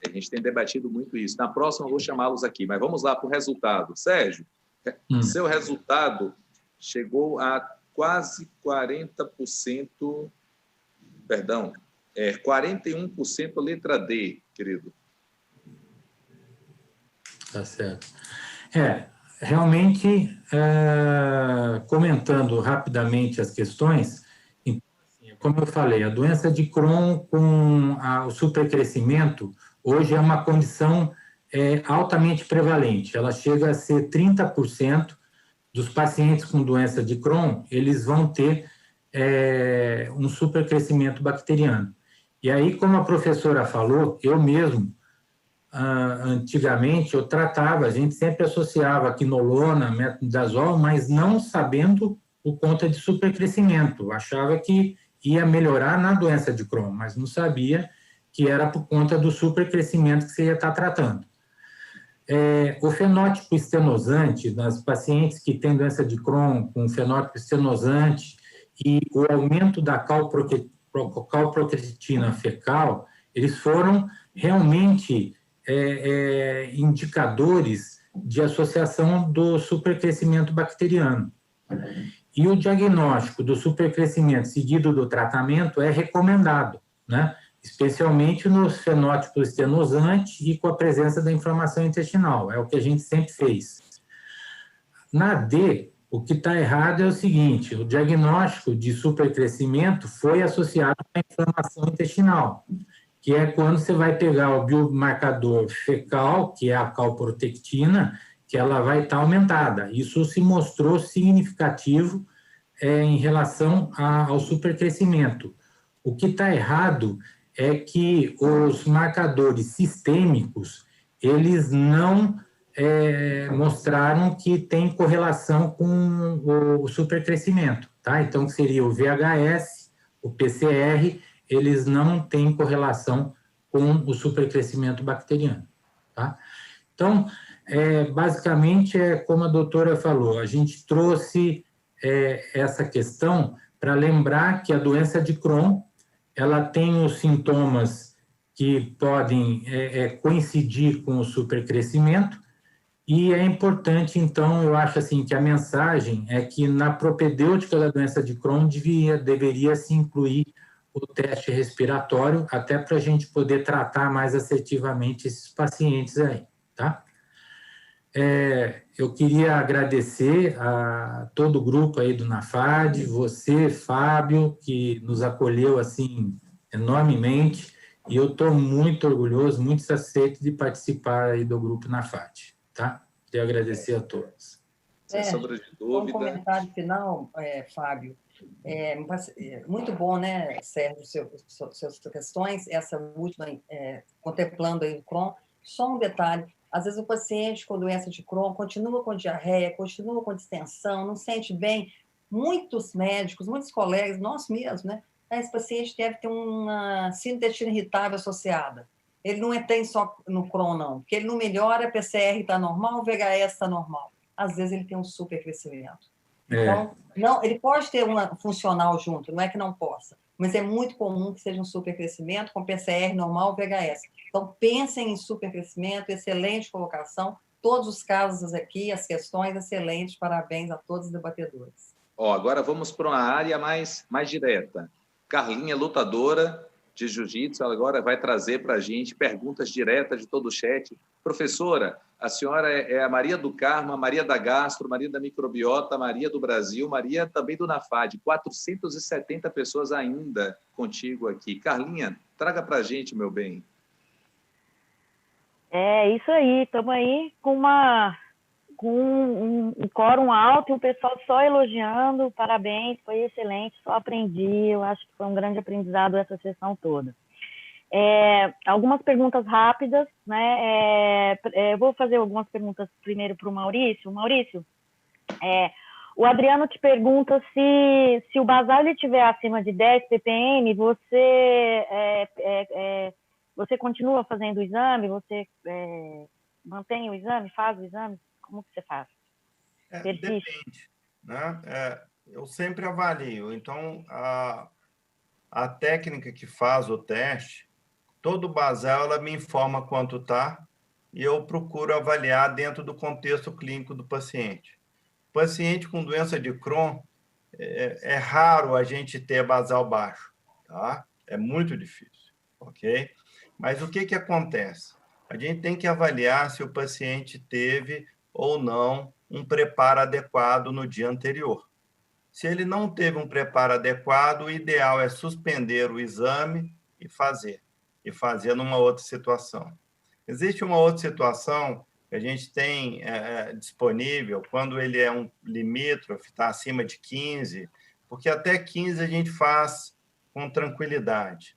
A gente tem debatido muito isso. Na próxima, eu vou chamá-los aqui, mas vamos lá para o resultado. Sérgio, seu resultado chegou a quase 40%, perdão, 41% letra D, querido. Tá certo. Realmente, comentando rapidamente as questões, então, assim, como eu falei, a doença de Crohn com o supercrescimento, hoje é uma condição altamente prevalente. Ela chega a ser 30% dos pacientes com doença de Crohn, eles vão ter um supercrescimento bacteriano. E aí, como a professora falou, eu mesmo, antigamente, eu tratava, a gente sempre associava quinolona, metronidazol, mas não sabendo o conta de supercrescimento. Achava que ia melhorar na doença de Crohn, mas não sabia que era por conta do supercrescimento que você ia estar tratando. O fenótipo estenosante, nas pacientes que têm doença de Crohn com fenótipo estenosante e o aumento da calprotectina fecal, eles foram realmente indicadores de associação do supercrescimento bacteriano. E o diagnóstico do supercrescimento seguido do tratamento é recomendado, né? Especialmente nos fenótipos estenosantes e com a presença da inflamação intestinal. É o que a gente sempre fez. Na D, o que está errado é o seguinte: o diagnóstico de supercrescimento foi associado à inflamação intestinal, que é quando você vai pegar o biomarcador fecal, que é a calprotectina, que ela vai estar aumentada. Isso se mostrou significativo em relação ao supercrescimento. O que está errado é que os marcadores sistêmicos, eles não mostraram que tem correlação com o supercrescimento, tá? Então, que seria o VHS, o PCR, eles não têm correlação com o supercrescimento bacteriano, tá? Então, basicamente, como a doutora falou, a gente trouxe essa questão para lembrar que a doença de Crohn, ela tem os sintomas que podem coincidir com o supercrescimento, E é importante, então, eu acho assim que a mensagem é que na propedêutica da doença de Crohn deveria se incluir o teste respiratório, até para a gente poder tratar mais assertivamente esses pacientes aí, tá? Eu queria agradecer a todo o grupo aí do NAFAD, você, Fábio, que nos acolheu assim enormemente, e eu estou muito orgulhoso, muito satisfeito de participar aí do grupo NAFAD, tá? Queria agradecer a todos. Sem sombra de Um dúvida. comentário final, Fábio. Muito bom, né, Sérgio, suas questões, essa última, contemplando aí o Crohn. Só um detalhe, às vezes o paciente com doença de Crohn continua com diarreia, continua com distensão, não sente bem. Muitos médicos, muitos colegas, nós mesmos, né? Esse paciente deve ter uma síndrome intestina irritável associada. Ele não tem só no Crohn, não, porque ele não melhora, a PCR está normal, o VHS está normal. Às vezes ele tem um supercrescimento. Então, não, ele pode ter uma funcional junto, não é que não possa, mas é muito comum que seja um supercrescimento com PCR normal, VHS. Então, pensem em supercrescimento, excelente colocação, todos os casos aqui, as questões excelentes, parabéns a todos os debatedores. Agora vamos para uma área mais direta. Carlinha, lutadora de jiu-jitsu, ela agora vai trazer para a gente perguntas diretas de todo o chat. Professora, a senhora é a Maria do Carmo, a Maria da Gastro, Maria da Microbiota, Maria do Brasil, Maria também do NAFAD. 470 pessoas ainda contigo aqui. Carlinha, traga para a gente, meu bem. É isso aí, estamos aí com um quórum alto e o pessoal só elogiando, parabéns, foi excelente, só aprendi, eu acho que foi um grande aprendizado essa sessão toda. Algumas perguntas rápidas, né? Vou fazer algumas perguntas primeiro para o Maurício. Maurício, o Adriano te pergunta se o basal estiver acima de 10 ppm, você continua fazendo o exame? Você mantém o exame? Faz o exame? Como que você faz? Depende, né? Eu sempre avalio. Então, a técnica que faz o teste, todo basal, ela me informa quanto está e eu procuro avaliar dentro do contexto clínico do paciente. O paciente com doença de Crohn, é raro a gente ter basal baixo, tá? É muito difícil, ok? Mas o que acontece? A gente tem que avaliar se o paciente teve ou não um preparo adequado no dia anterior. Se ele não teve um preparo adequado, o ideal é suspender o exame e fazer numa outra situação. Existe uma outra situação que a gente tem disponível quando ele é um limítrofe, está acima de 15, porque até 15 a gente faz com tranquilidade,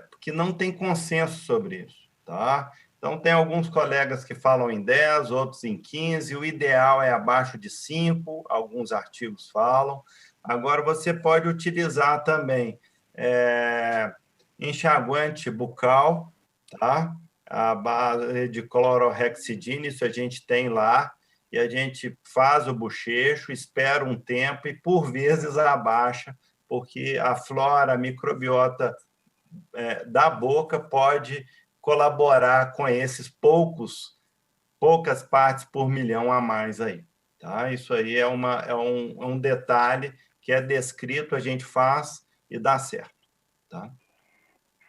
porque não tem consenso sobre isso, tá? Então, tem alguns colegas que falam em 10, outros em 15, o ideal é abaixo de 5, alguns artigos falam. Agora, você pode utilizar também enxaguante bucal, tá? A base de clororhexidina, isso a gente tem lá, e a gente faz o bochecho, espera um tempo e, por vezes, abaixa, porque a flora, a microbiota da boca pode colaborar com esses poucas partes por milhão a mais aí, tá? Isso aí é um detalhe que é descrito, a gente faz e dá certo, tá?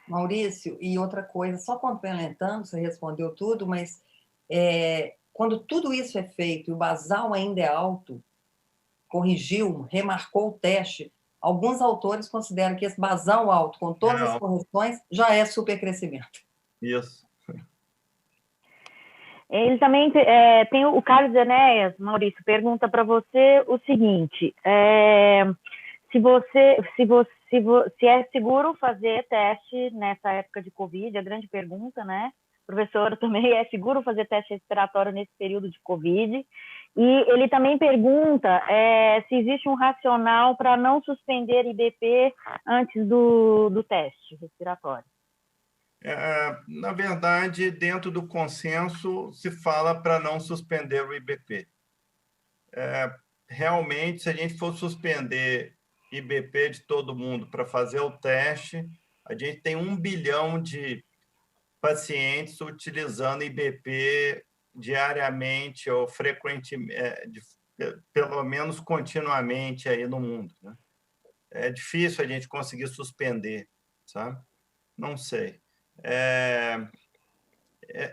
Maurício, e outra coisa, só complementando, você respondeu tudo, mas quando tudo isso é feito e o basal ainda é alto, corrigiu, remarcou o teste, alguns autores consideram que esse basal alto, com todas as correções, já é supercrescimento. Isso. Ele também tem o Carlos Enéas, Maurício, pergunta para você o seguinte: se é seguro fazer teste nessa época de Covid, a grande pergunta, né? Professor, também é seguro fazer teste respiratório nesse período de Covid? E ele também pergunta se existe um racional para não suspender IBP antes do teste respiratório. Na verdade, dentro do consenso, se fala para não suspender o IBP. Realmente, se a gente for suspender IBP de todo mundo para fazer o teste, a gente tem 1 bilhão de pacientes utilizando IBP diariamente ou frequentemente, pelo menos continuamente aí no mundo, né? É difícil a gente conseguir suspender, sabe? Não sei.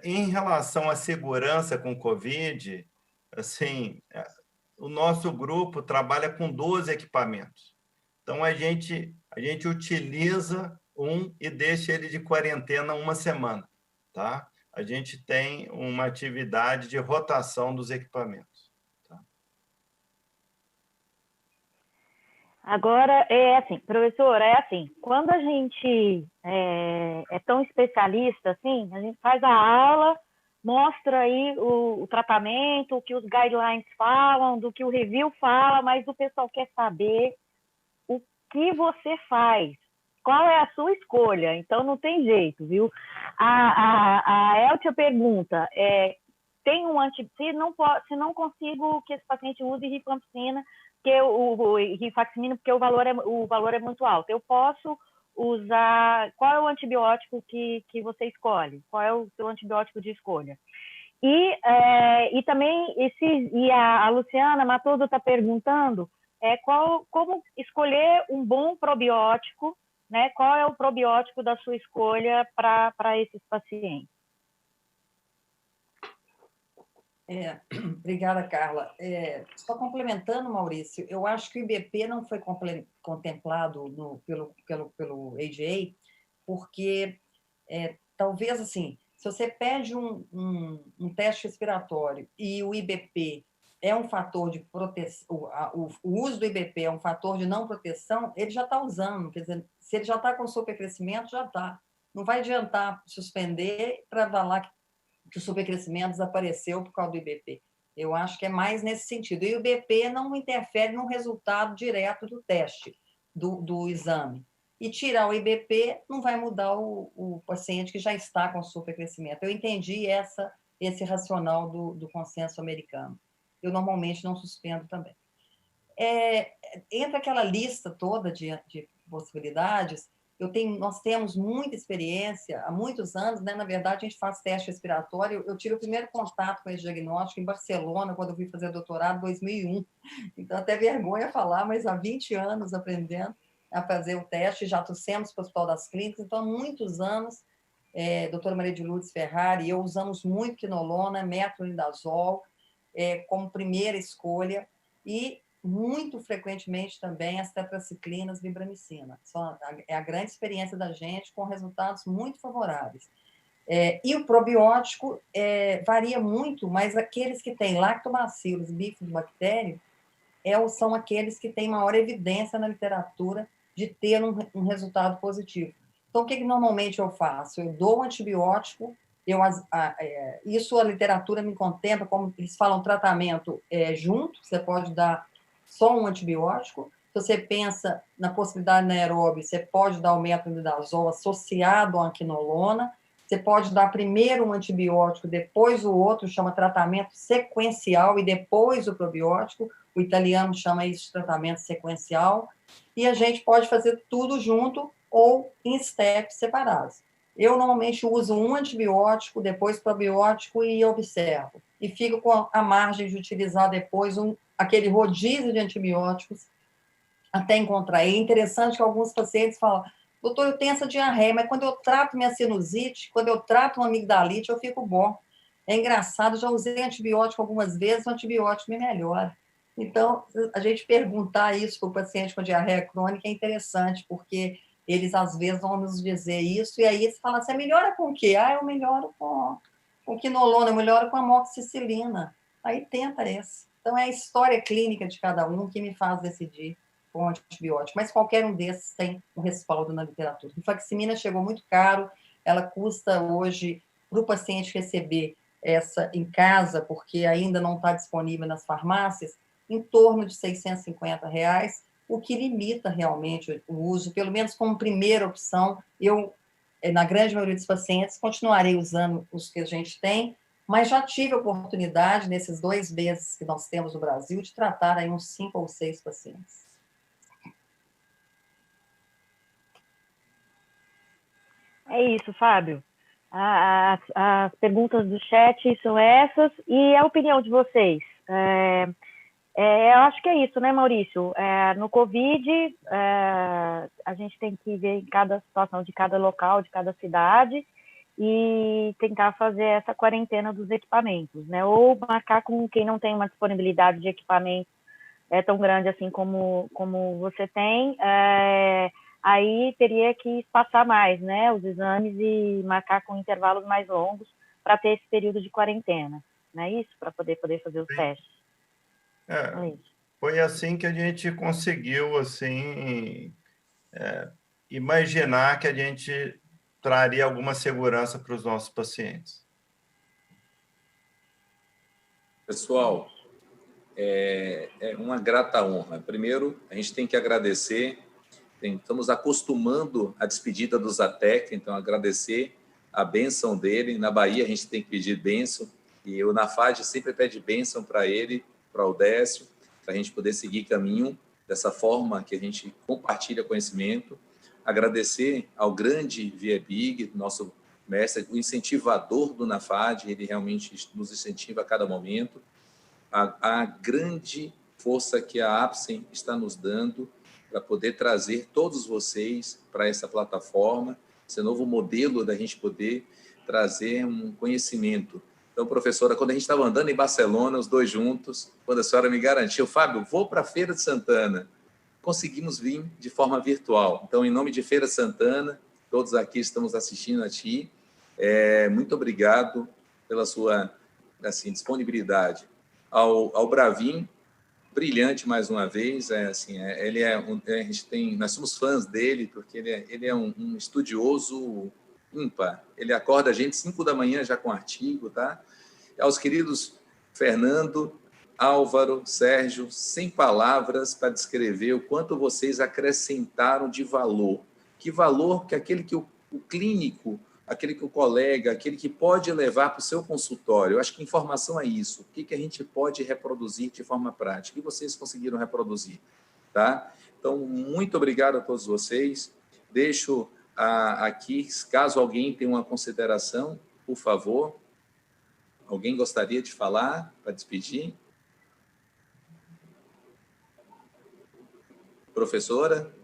Em relação à segurança com Covid, assim, o nosso grupo trabalha com 12 equipamentos. Então, a gente utiliza um e deixa ele de quarentena uma semana, tá? A gente tem uma atividade de rotação dos equipamentos. Tá? Agora, assim, professor, quando a gente é tão especialista assim, a gente faz a aula, mostra aí o tratamento, o que os guidelines falam, do que o review fala, mas o pessoal quer saber o que você faz, qual é a sua escolha, então não tem jeito, viu? A Eltia pergunta, tem um se não consigo que esse paciente use rifampicina, porque o rifaximin, porque o valor é muito alto, eu posso usar, qual é o antibiótico que você escolhe? Qual é o seu antibiótico de escolha? E também, a Luciana Matoso está perguntando como escolher um bom probiótico, né? Qual é o probiótico da sua escolha para esses pacientes? Obrigada, Carla. Só complementando, Maurício, eu acho que o IBP não foi contemplado pelo AGA, porque talvez, assim, se você pede um teste respiratório e o IBP é um fator de proteção, o uso do IBP é um fator de não proteção, ele já está usando, quer dizer, se ele já está com supercrescimento, já está. Não vai adiantar suspender para falar que o supercrescimento desapareceu por causa do IBP. Eu acho que é mais nesse sentido. E o IBP não interfere no resultado direto do teste, do exame. E tirar o IBP não vai mudar o paciente que já está com supercrescimento. Eu entendi esse racional do consenso americano. Eu normalmente não suspendo também. Entre aquela lista toda de possibilidades, nós temos muita experiência, há muitos anos, né? Na verdade, a gente faz teste respiratório. Eu tive o primeiro contato com esse diagnóstico em Barcelona, quando eu fui fazer doutorado, em 2001. Então, até vergonha falar, mas há 20 anos aprendendo a fazer o teste, já trouxemos para o Hospital das Clínicas, então, há muitos anos, doutora Maria de Lourdes Ferrari e eu usamos muito quinolona, metronidazol, como primeira escolha, e muito frequentemente também as tetraciclinas, vibramicina. É a grande experiência da gente, com resultados muito favoráveis. E o probiótico varia muito, mas aqueles que têm lactobacilos e bifidobactério são aqueles que têm maior evidência na literatura de ter um resultado positivo. Então, o que normalmente eu faço? Eu dou um antibiótico, isso a literatura me contempla, como eles falam, tratamento junto, você pode dar só um antibiótico. Se você pensa na possibilidade anaeróbio, você pode dar o metronidazol associado à quinolona, você pode dar primeiro um antibiótico, depois o outro, chama tratamento sequencial, e depois o probiótico, o italiano chama isso de tratamento sequencial, e a gente pode fazer tudo junto ou em steps separados. Eu normalmente uso um antibiótico, depois probiótico e observo, e fico com a margem de utilizar depois aquele rodízio de antibióticos até encontrar. É interessante que alguns pacientes falam: doutor, eu tenho essa diarreia, mas quando eu trato minha sinusite, quando eu trato uma amigdalite, eu fico bom. É engraçado, já usei antibiótico algumas vezes, o antibiótico me melhora. Então, a gente perguntar isso para o paciente com diarreia crônica é interessante, porque eles, às vezes, vão nos dizer isso, e aí eles falam: você melhora com o quê? Eu melhoro com quinolona, eu melhoro com amoxicilina. Aí tenta esse. Então, é a história clínica de cada um que me faz decidir com antibiótico, mas qualquer um desses tem um respaldo na literatura. Rifaximina chegou muito caro, ela custa hoje, para o paciente receber essa em casa, porque ainda não está disponível nas farmácias, em torno de R$650, o que limita realmente o uso, pelo menos como primeira opção. Eu, na grande maioria dos pacientes, continuarei usando os que a gente tem, mas já tive a oportunidade, nesses 2 meses que nós temos no Brasil, de tratar aí uns 5 ou 6 pacientes. É isso, Fábio. As perguntas do chat são essas, e a opinião de vocês? Eu acho que é isso, né, Maurício? No Covid, a gente tem que ver em cada situação de cada local, de cada cidade, e tentar fazer essa quarentena dos equipamentos, né? Ou marcar com quem não tem uma disponibilidade de equipamento tão grande assim como você tem, aí teria que espaçar mais, né, os exames e marcar com intervalos mais longos para ter esse período de quarentena, não é isso? Para poder fazer os testes. Foi assim que a gente conseguiu, assim, imaginar que a gente traria alguma segurança para os nossos pacientes. Pessoal, é uma grata honra. Primeiro, a gente tem que agradecer. Estamos acostumando a despedida do Zatec, então agradecer a bênção dele. Na Bahia, a gente tem que pedir bênção, e o NAFAD sempre pede bênção para ele, para o Décio, para a gente poder seguir caminho dessa forma que a gente compartilha conhecimento. Agradecer ao grande Viebig, nosso mestre, o incentivador do NAFAD, ele realmente nos incentiva a cada momento. A grande força que a APSEM está nos dando para poder trazer todos vocês para essa plataforma, esse novo modelo da gente poder trazer um conhecimento. Então, professora, quando a gente estava andando em Barcelona, os dois juntos, quando a senhora me garantiu, Fábio, vou para a Feira de Santana, conseguimos vir de forma virtual. Então, em nome de Feira Santana, todos aqui estamos assistindo a ti. Muito obrigado pela sua disponibilidade. Ao Bravin, brilhante mais uma vez, nós somos fãs dele, porque ele é um estudioso ímpar. Ele acorda a gente 5 da manhã já com artigo, tá? Aos queridos Fernando, Álvaro, Sérgio, sem palavras para descrever o quanto vocês acrescentaram de valor. Que valor que aquele que o clínico, aquele que o colega, aquele que pode levar para o seu consultório. Eu acho que informação é isso. O que a gente pode reproduzir de forma prática? E vocês conseguiram reproduzir, tá? Então, muito obrigado a todos vocês. Deixo aqui, caso alguém tenha uma consideração, por favor. Alguém gostaria de falar para despedir? Professora?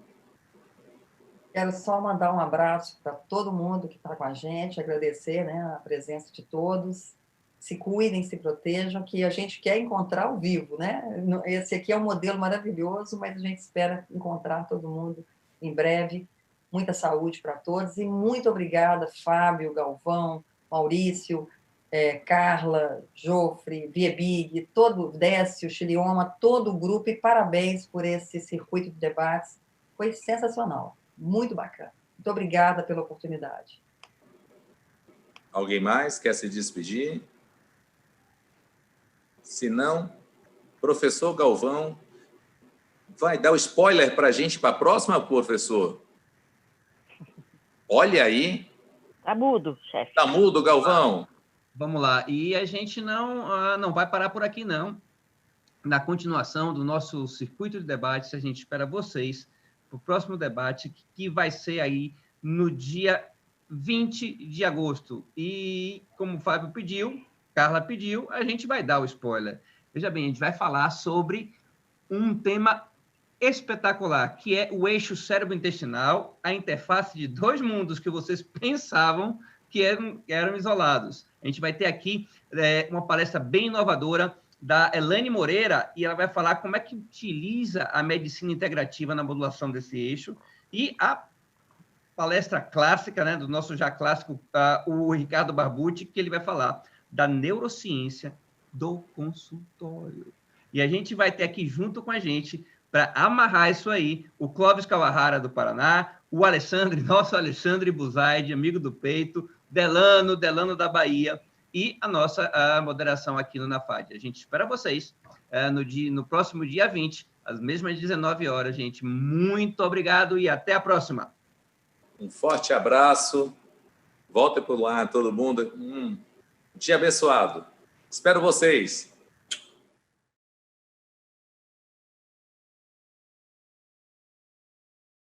Quero só mandar um abraço para todo mundo que está com a gente, agradecer, né, a presença de todos. Se cuidem, se protejam, que a gente quer encontrar ao vivo, né? Esse aqui é um modelo maravilhoso, mas a gente espera encontrar todo mundo em breve. Muita saúde para todos e muito obrigada, Fábio, Galvão, Maurício, Carla, Jofre, Viebig, todo Décio, Chilioma, todo o grupo, e parabéns por esse circuito de debates. Foi sensacional. Muito bacana. Muito obrigada pela oportunidade. Alguém mais quer se despedir? Se não, professor Galvão, vai dar o spoiler para a gente para a próxima, professor? Olha aí. Tá mudo, chefe. Tá mudo, Galvão. Vamos lá. E a gente não vai parar por aqui, não. Na continuação do nosso circuito de debates, a gente espera vocês para o próximo debate, que vai ser aí no dia 20 de agosto. E, como o Fábio pediu, Carla pediu, a gente vai dar o spoiler. Veja bem, a gente vai falar sobre um tema espetacular, que é o eixo cérebro-intestinal, a interface de dois mundos que vocês pensavam que eram isolados. A gente vai ter aqui uma palestra bem inovadora da Elaine Moreira, e ela vai falar como é que utiliza a medicina integrativa na modulação desse eixo, e a palestra clássica, né, do nosso já clássico, o Ricardo Barbucci, que ele vai falar da neurociência do consultório. E a gente vai ter aqui junto com a gente, para amarrar isso aí, o Clóvis Kawahara, do Paraná, o Alexandre, nosso Alexandre Buzaide, amigo do peito, Delano da Bahia, e a nossa moderação aqui no NAFAD. A gente espera vocês no próximo dia 20, às mesmas 19 horas, gente. Muito obrigado e até a próxima. Um forte abraço. Volta por lá, todo mundo. Dia abençoado. Espero vocês.